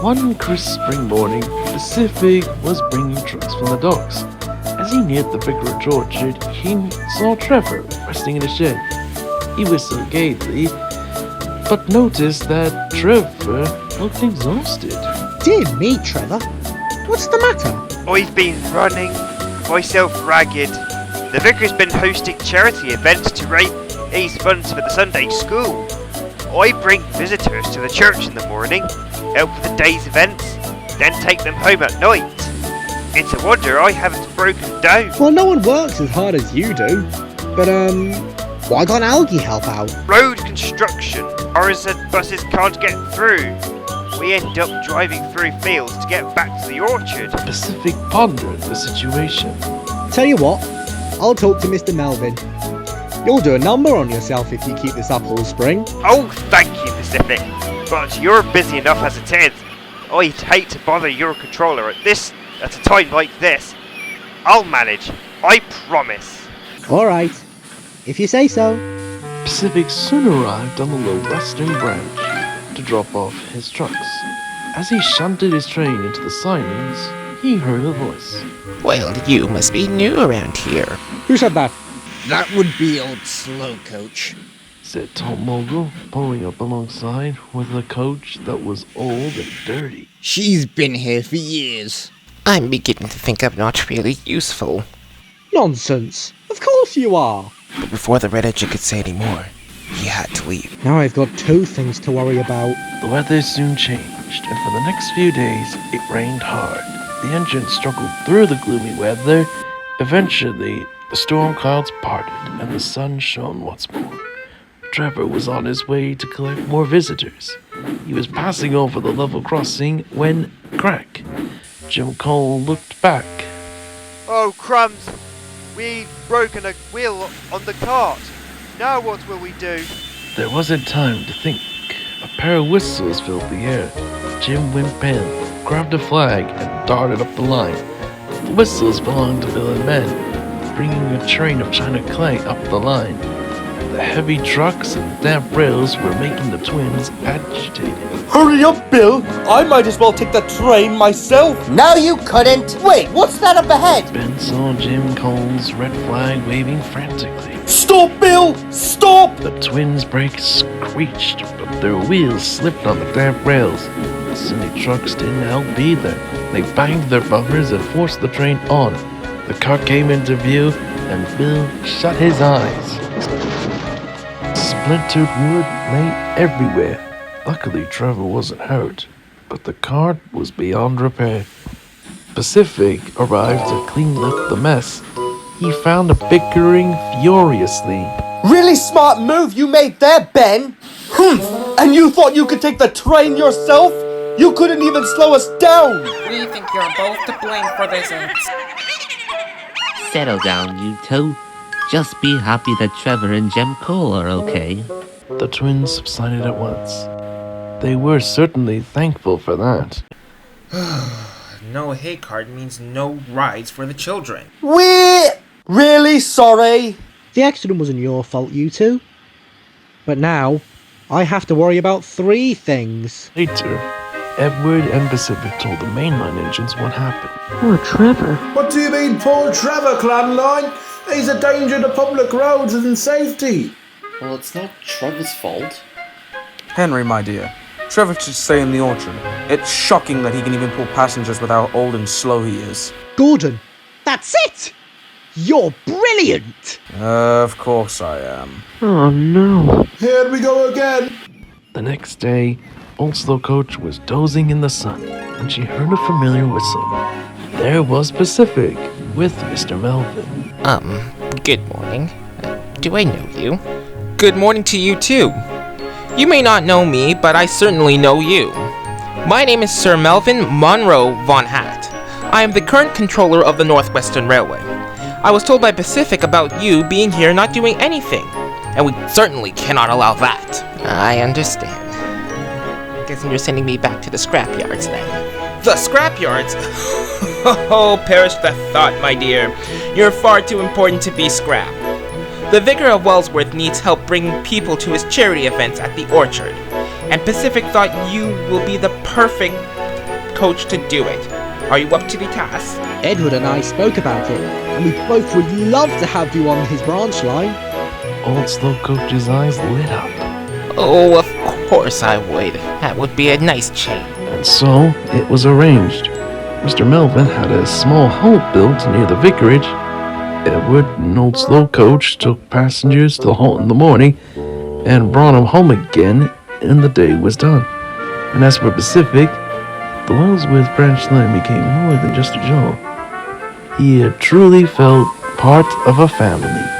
One crisp spring morning, Pacific was bringing trucks from the docks. As he neared the vicarage orchard, he saw Trevor resting in a shed. He whistled gaily, but noticed that Trevor looked exhausted. Dear me, Trevor. What's the matter? I've been running myself ragged. The vicar's been hosting charity events to raise funds for the Sunday school. I bring visitors to the church in the morning, help with the day's events, then take them home at night. It's a wonder I haven't broken down. Well, no one works as hard as you do. But, why can't Algie help out? Road construction. Cars and buses can't get through. We end up driving through fields to get back to the orchard. Pacific pondered the situation. Tell you what, I'll talk to Mr. Melvin. You'll do a number on yourself if you keep this up all spring. Oh, thank you, Pacific. But you're busy enough as it is. I'd hate to bother your controller at a time like this. I'll manage. I promise. Alright, if you say so. Pacific soon arrived on the low western branch to drop off his trucks. As he shunted his train into the sidings, he heard a voice. Well, you must be new around here. Who said that? That would be old Slow Coach, said Tom Mogul, pulling up alongside with a coach that was old and dirty. She's been here for years. I'm beginning to think I'm not really useful. Nonsense. Of course you are. But before the Red Edge could say any more, he had to leave. Now I've got two things to worry about. The weather soon changed, and for the next few days, it rained hard. The engine struggled through the gloomy weather. Eventually, the storm clouds parted, and the sun shone once more. Trevor was on his way to collect more visitors. He was passing over the level crossing when, crack, Jim Cole looked back. Oh, crumbs! We've broken a wheel on the cart. Now what will we do? There wasn't time to think. A pair of whistles filled the air. Jim went pale, grabbed a flag, and darted up the line. The whistles belonged to Bill and Ben, bringing a train of China clay up the line. The heavy trucks and damp rails were making the twins agitated. Hurry up, Bill! I might as well take the train myself! No, you couldn't! Wait, what's that up ahead? Ben saw Jim Cole's red flag waving frantically. Stop, Bill! Stop! The twins' brakes screeched, but their wheels slipped on the damp rails. The silly trucks didn't help either. They banged their bumpers and forced the train on. The car came into view, and Bill shut his eyes. Splintered wood lay everywhere. Luckily, Trevor wasn't hurt, but the cart was beyond repair. Pacific arrived to clean up the mess. He found them bickering furiously. Really smart move you made there, Ben! And you thought you could take the train yourself? You couldn't even slow us down! We think you're both to blame for this. Settle down, you two. Just be happy that Trevor and Jem Cole are okay. The twins subsided at once. They were certainly thankful for that. No hay cart means no rides for the children. We're really sorry. The accident wasn't your fault, you two. But now, I have to worry about three things. Later, Edward and Pacific told the mainline engines what happened. Poor Trevor. What do you mean, poor Trevor, Clanline? He's a danger to public roads and safety. Well, it's not Trevor's fault. Henry, my dear, Trevor should stay in the orchard. It's shocking that he can even pull passengers with how old and slow he is. Gordon, that's it! You're brilliant! Of course I am. Oh no. Here we go again. The next day, Old Slow Coach was dozing in the sun when she heard a familiar whistle. There was Pacific with Mr. Melvin. Good morning. Do I know you? Good morning to you too. You may not know me, but I certainly know you. My name is Sir Melvin Monroe Von Hatt. I am the current controller of the Northwestern Railway. I was told by Pacific about you being here not doing anything, and we certainly cannot allow that. I understand. Guessing you're sending me back to the scrapyards then. The scrapyards? Oh, perish the thought, my dear. You're far too important to be scrapped. The Vicar of Wellsworth needs help bringing people to his charity events at the orchard, and Pacific thought you will be the perfect coach to do it. Are you up to the task? Edward and I spoke about it, and we both would love to have you on his branch line. Old Slow Coach's eyes lit up. Oh, of course I would. That would be a nice change. And so, it was arranged. Mr. Melvin had a small hut built near the vicarage. Edward and Old Slow Coach took passengers to the hut in the morning and brought them home again, and the day was done. And as for Pacific, the Lulsworth branch line became more than just a job. He had truly felt part of a family.